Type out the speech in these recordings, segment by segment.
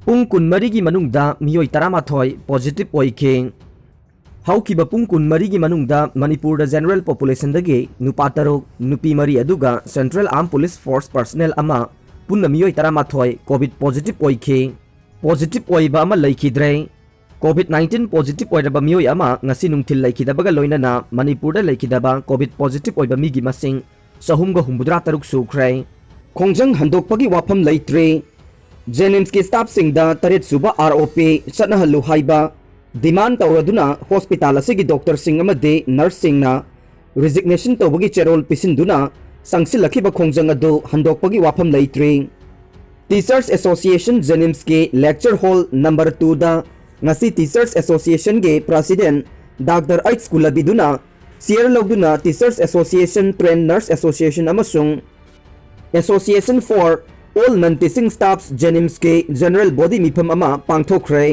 पुंग कुनमरी की मनुंगदा मियोई तरामाथोय पॉजिटिव ओइखे हौकिबा पुंग कुनमरी की मनुंगदा मणिपुर दा जनरल पॉपुलेशन दगे नुपा तरुक नुपी मरी अदुगा central arm police force personnel अमा पुन्ना मियोई तरामाथोय कोविड पॉजिटिव ओइखे पॉजिटिव ओइबा अमा लैखिद्रे कोविड 19 पॉजिटिव ओइरबा मियोई अमा ngasi nungthil लैखिदबगा लोइनना मणिपुर दा लैखिदबा कोविड पॉजिटिव ओइबा मिगी मसिंग सहुमगा हुम्बुद्रा तरुक सुख्रै खोंजंग हंदोकपगी वाफम लैत्रे जेनिम्स के स्टाफ सिंगदा तरेत सुबा आरओपी चटनहल्लु हाइबा डिमांड तौरदुना हॉस्पिटल असिगी डॉक्टर सिंग अमदे नर्स सिंगना रिजिग्नेशन तौबगी चेरोल पिसिंदुना संगसिलखिबा खोंजंग अदु हंदोकपगी वाफम लैत्रे टीचर्स एसोसिएशन जेनिम्स के लेक्चर हॉल नंबर 2 दा ngasi टीचर्स एसोसिएशन के प्रेसिडेंट डॉक्टर एच कुलबिदुना सियर लौदुना teachers association train nurse association अमसुंग association for all non teaching staffs जेनिम्स के जनरल बॉडी मिफम अमा पांगथोखरे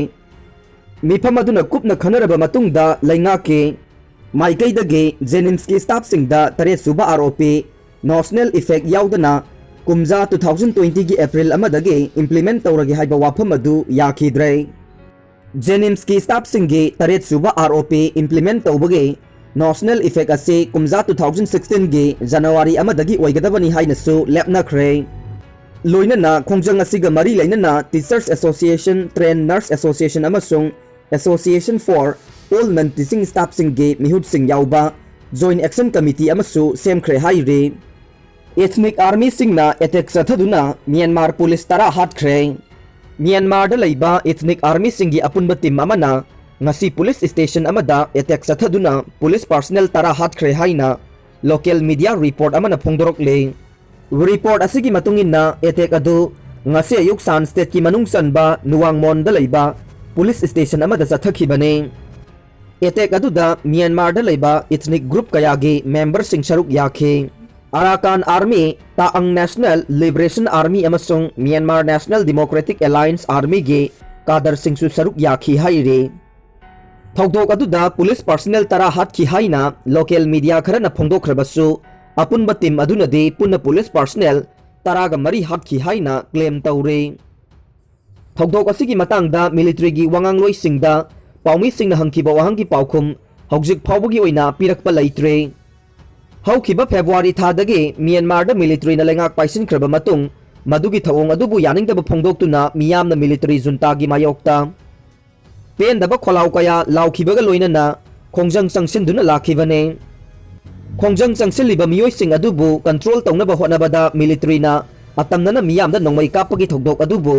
मिफम अदुना कुपना खनरबा मतुंगदा लैंगा के माइकैदगे जेनिम्स के स्टाफ सिंगदा तरे सुबा आरओपी नेशनल इफेक्ट याउदना कुमजा 2020 की अप्रैल अमदगे इंप्लीमेंट तौरगे हाइबा वाफम अदु याखिद्रे जेनिम्स की स्टाफ सिंगे तरेत सुबा आरओपी इंप्लीमेंट तौबगे नेशनल इफेक्ट असे कुमजा 2016 गे जनवरी अमदगी ओइगदबनी हाइनसु लेपनखरे लोइनना खोंजंग असिगा मरी लैनना teachers association train nurse association अमसुंग association for all non teaching staff सिंगे मिहुट सिंग याउबा जॉइंट एक्शन कमिटी अमसु सेमखरे हाइरे एथनिक आर्मी सिंगना अटैक सथदुना म्यांमार पुलिस तरा हाटखरे म्यांमार दा लैबा एथनिक आर्मी सिंगी अपुनबा टीम अमना ngasi पुलिस स्टेशन अमदा अटैक सथदुना पुलिस पर्सनल तरा हाटखरे हाइना लोकल मीडिया रिपोर्ट अमना फोंदोरकले रिपोर्ट असिगी मतुंगिना अटैक अदु ngasi अयुक सान स्टेट की मनुंग सनबा नुवांगमोन दा लैबा पुलिस स्टेशन अमदा सथखिबने अटैक अदुदा म्यांमार दा लैबा एथनिक ग्रुप कयागे मेंबर सिंग सरुक याखे Arakan Army Ta'ang National Liberation Army अमसुंग Myanmar National Democratic Alliance Army गे कादर सिंगसु सरुक याखी हाइरे थौदोक अदुदा पुलिस पर्सनल तरा हाटखी हाइना लोकल मीडिया खरना फोंदोखरबसु अपुनबा टीम अदुनदे पुन पुलिस पर्सनल तरागा मरी हाटखी हाइना क्लेम तौरे थौदोक असिगी मतंगदा मिलिटरी गी वांगांगलोई सिंगदा पाउमी सिंगना हंखिबा वाहंगी पाउखुम हौजिक फाउबगी ओइना पिरकपा लैत्रे हौखिबा फेब्रुवारी थादगे म्यांमार दा मिलिटरी ना लेंगाक पाइसिनख्रबा मतुंग मदुगी थवोंग अदुबु यानिंगदबा फोंदोक्तुना मियामना मिलिटरी जुंतागी मायोक्ता पेंदबा खोलाउ कया लाउखिबगा लोइनना खोंजंग संगसिनदुना लाखिबने खोंजंग संगसिलिबा मियोय सिंग अदुबु कंट्रोल तौनबा होनबदा मिलिटरीना अतमनना मियामदा नोंमै कापगी थौदोक अदुबु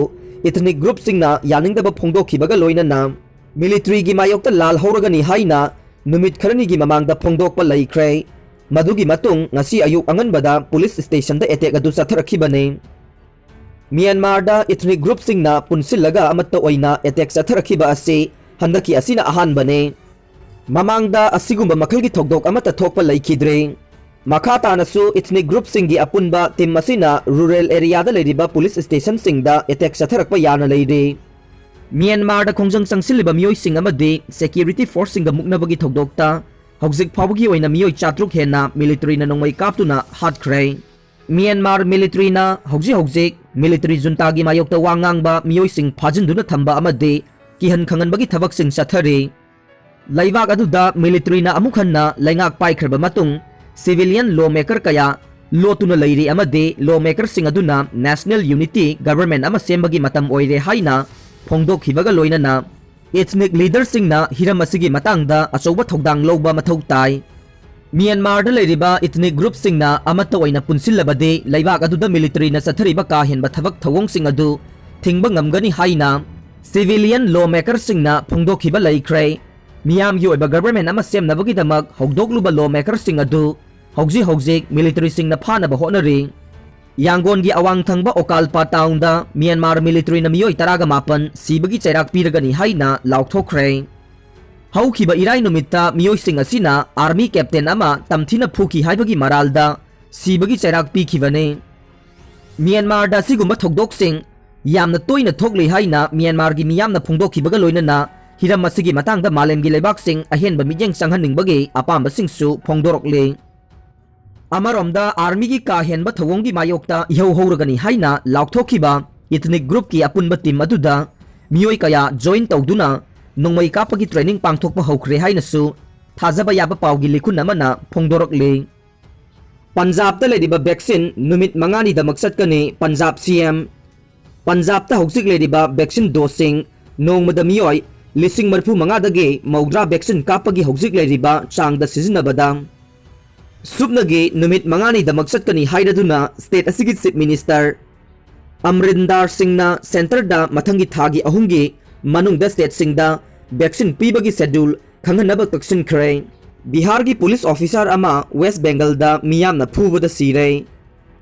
इथनिक ग्रुप सिंगना यानिंगदबा फोंदोखिबगा लोइनना मिलिटरी गी मायोक्ता लाल हौरगनी हाइना नुमित खरनीगी ममांगदा फोंदोकपा लैख्रे मदुगी मतुंग ngasi अयुक अंगनबदा पुलिस स्टेशन दा अटैक अदु सथरखिबने म्यांमार दा इथनिक ग्रुप सिंगना पुनसिलगा अमत्ता ओइना अटैक सथरखिबा असे हंदकी असिना अहानबने ममांगदा असिगुंबा मखलगी थोकदोक अमत्ता थोकपा लैखिद्रे मखा तानसु इथनिक ग्रुप सिंगी अपुनबा टीम असिना रूरल एरिया दा लेरिबा पुलिस स्टेशन सिंगदा अटैक सथरकपा याना लैरे म्यांमार दा खोंजंग संगसिलिबा मियोय सिंग अमदे सेक्युरिटी फोर्स सिंगा मुक्नबगी थोकदोकता हौजिक फाउबगी ओइना मियोय चात्रुक हेना मिलिटरी ना नोंमै कापतुना हाटखरै म्यांमार मिलिटरी ना हौजिक मिलिटरी जुंतागी मायोक्ता वांगांगबा मियोय सिंग फाजिनदुना थंबा अमदे किहन खंगनबगी थबक सिंग सथरे लैबाक अदुदा मिलिटरी ना अमुखन्ना लैंगाक पाइखरबा मतुंग सिविलियन लॉ मेकर कया लोतुना लैरे अमदे लॉ मेकर सिंग अदुना नेशनल यूनिटी गवर्नमेंट अमा सेमबगी मतम ओइरे हाइना फोंदोखिबगा लोइनना एथनिक लीडर सिंगना हिरम असिगी मतंगदा अचौबा थौदांग लौबा मथौ ताई म्यांमार दा लेरिबा इथनिक ग्रुप सिंगना अमत्ता ओइना पुनसिल्लबदे लैबाक अदुदा मिलिटरी ना सथरिबा का हेनबा थबक थवोंग सिंग अदु थिंगबा ngamgani हाइना civilian law maker सिंगना फोंदोखिबा लैख्रै मियामगी ओइबा government अमा सेमनबगी दमक हौदोकलुबा लॉ मेकर सिंग अदु हौजिक मिलिटरी सिंगना फानबा होनरे यांगोन की अवांग थंगबा ओकालपा टाउनदा म्यांमार मिलिटरी ना मियोय तरागा मापन सीबगी चैराक पीरगनी हाइना लाउथोखरै हौखिबा इराय नुमित्ता मियोय सिंग असिना आर्मी कैप्टन अमा तमथिना फुकी हाइबगी मरालदा सीबगी चैराक पीखिबने म्यांमार दा सिगुंबा थोकदोक सिंग यामना तोइना थोकले हाइना म्यांमार की मियामना फोंदोखिबगा लोइनना हिरम असिगी मतंगदा मालेमगी लेबाक सिंग अहेनबा मिजेंग संहननिंगबगे अपामबा सिंगसु फोंदोरकले अमरोमदा आर्मी की का हेनबा थवोंगी मायोक्ता इहौ हौरगनी हाइना लाउथोखिबा इथनिक ग्रुप की अपुनबा टीम अदुदा मियोई कया join तौदुना नोंमई कापगी ट्रेनिंग पांगथोकपा हौखरे हाइनसु थाजबा याबा पावगी लिखुन अमना फोंदोरकले पंजाब ता लेदिबा वैक्सीन नुमित मंगानी दमक चटकने पंजाब सीएम पंजाब ता हौजिक लेदिबा वैक्सीन डोसिंग नोंमद मियोई लिसिंग मरफु मंगादगे मौद्रा वैक्सीन कापगी हौजिक लेदिबा चांगदा सिजनबदा सुबनगे नुमित मंगानी दमक चटकनी हाइरदुना स्टेट असिगी चीफ मिनिस्टर अमरिंदर सिंहना सेंटर दा मथंगी थागी अहुंगी मनुंगदा स्टेट सिंगदा वैक्सीन पीबगी शेड्यूल खंगनब तक्सिन खरे बिहार की पुलिस ऑफिसर अमा वेस्ट बंगाल दा मियामना फुबदा सिरे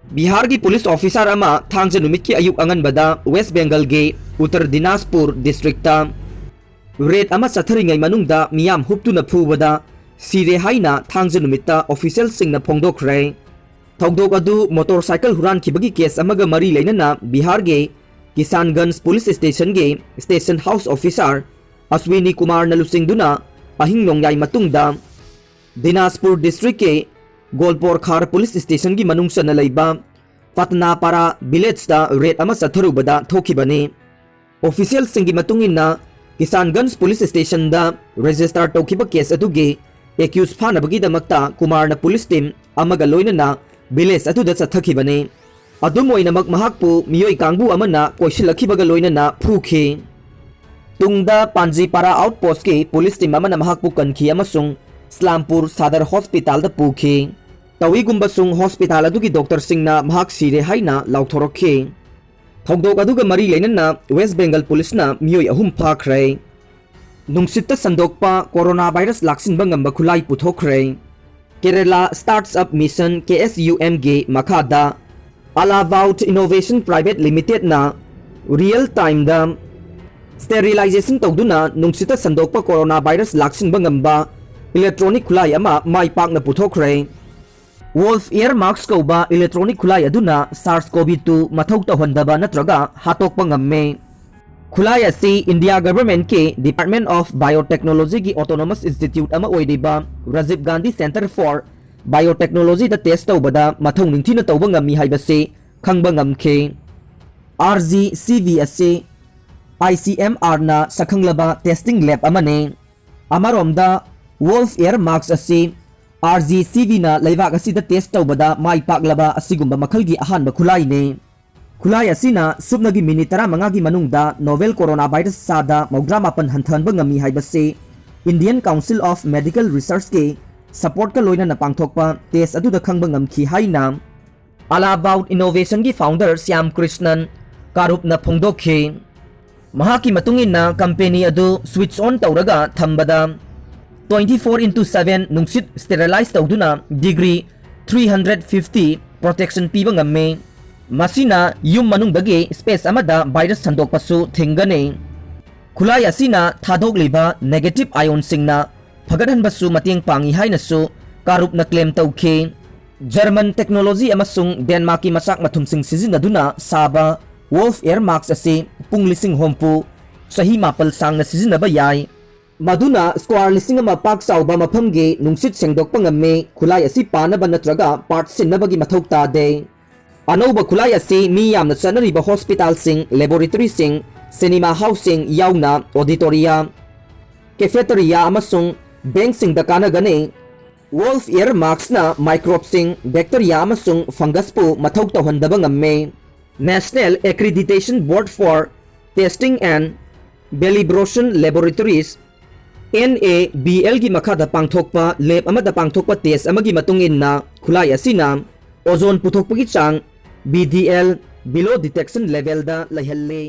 बिहार की पुलिस ऑफिसर अमा थांगजा नुमित की अयुक अंगनबदा वेस्ट बंगाल के उत्तर दिनाजपुर डिस्ट्रिक्ट ता रेड अमा चथरिंगै मनुंगदा मियाम हुप्तुना फुबदा सिरे हाइना थांगजा नुमित्ता ऑफिशियल सिंगना फोंदोखरे थौदोक अदु मोटरसाइकिल हुरान खिबगी केस अमगा मरी लेनना बिहार के किसानगंज पुलिस स्टेशन के station house officer Ashwini Kumar नलुसिंगदुना अहिंग नोंयाई मतुंगदा दिनाजपुर डिस्ट्रिक्ट के गोलपोर खार पुलिस स्टेशन की मनुंग चना लेबा पटनापारा विलेज दा रेड अमा चथरुबदा थोखिबने ऑफिशियल सिंगी मतुंगिना किसानगंज पुलिस स्टेशन दा रजिस्टर तौखिबा केस अदुगे एक्यूज फानबगी दमक्ता कुमारना पुलिस टीम अमगा लोइनना विलेज अदुदा चथखिबने अदुम ओइनमक महाकपु मियोई कांगबु अमना कोइसिलखिबगा लोइनना फुखि तुंगदा पांजीपारा आउटपोस्ट के पुलिस टीम अमना महाकपु कनखि अमसुंग स्लामपुर सदर हॉस्पिटल दा पुखि तवीगुंबसुंग हॉस्पिटल अदुगी डॉक्टर सिंहना महाक सिरे हाइना लाउथोरखि थौदोक अदुगा मरी लेनना वेस्ट बंगाल पुलिसना मियोई अहुम फाखरे नुंगसित्ता संदोकपा कोरोना वायरस लाक्सिनबा ngamba खुलाई पुथोखरे केरला स्टार्टअप मिशन KSUM गे मखादा अलावाउट इनोवेशन प्राइवेट लिमिटेड ना रियल टाइम दा स्टेरिलाइजेशन तौदुना नुंगसित्ता संदोकपा कोरोना वायरस लाक्सिनबा ngamba इलेक्ट्रॉनिक खुलाई अमा माई पाकना पुथोखरे वोल्फ एयर मार्क्स कौबा इलेक्ट्रॉनिक खुलाई अदुना SARS-CoV-2 मथौ तौहंदबा नत्रगा हातोकपा ngame खुलाई असी इंडिया गवर्नमेंट के डिपार्टमेंट ऑफ बायोटेक्नोलॉजी की ऑटोनोमस इंस्टीट्यूट अमा ओइदिबा Rajiv Gandhi centre for biotechnology the test तौबदा मथौ निंथिना तौबा ngami हाइबसे खंगबा ngamखे RGCV असे ICMR ना सखंगलबा टेस्टिंग लैब अमने अमरोमदा वोल्फ एयर मार्क्स असे RGCV ना लेवाक असिदा टेस्ट तौबदा माई पाकलबा असिगुंबा मखलगी अहानबा खुलाइने खुलाई असिना सुबनगी मिनिट 15 की मनुंगदा नोवेल कोरोना वायरस सादा मौद्रा मापन हंथनबा ngami हाइबसे Indian council of medical research के सपोर्ट का लोइना पांगथोकपा टेस्ट अदुदा खंगबा ngamखि हाइना अलाबाउट इनोवेशन की फाउंडर श्याम कृष्णन कारुपना फोंदोखि महाकी मतुंगिना कंपनी अदु स्विच ऑन तौरगा थंबदा 24/7 नुंगसित स्टेरिलाइज तौदुना डिग्री 350 प्रोटेक्शन पीबा ngame मसीना युम मनुंगदगे स्पेस अमदा वायरस संदोकपसु थिंगने खुलाई असिना थादोकलिबा नेगेटिव आयोन सिंगना फगदहनबसु मतेंग पांगी हाइनसु कारुपना क्लेम तौखे जर्मन टेक्नोलॉजी अमसुंग डेनमार्क की मसाक मथुमसिंग सिजिनदुना साबा वोल्फ एयर मार्क्स असे पुंग लिसिंग होमपु सही मापल सांगना सिजिनबा याय मधुना स्क्वायर लिसिंग अमा पाक साउबा मफमगे नुंगसित सेंगदोकपा ngame खुलाई असि पानबा नत्रगा पार्ट सिनबगी मथौ तादे अनौबा खुलाई असे मी यामना चनरिबा हॉस्पिटल सिंग लैबोरेटरी सिंग सिनेमा हाउस सिंग याउना ऑडिटोरिया कैफेटेरिया अमसुंग बैंक सिंग दा कानगने वोल्फ एयर मार्क्स ना माइक्रोब सिंग बैक्टीरिया अमसुंग फंगस पु मथौ तौहंदबा ngame national accreditation board for testing and calibration laboratories NABL की मखादा पांगथोकपा लैब अमदा पांगथोकपा टेस्ट अमगी मतुंग इन्ना खुलाई असिना ओजोन पुथोकपगी चांग BDL बिलो डिटेक्शन लेवल दा लहल्ले।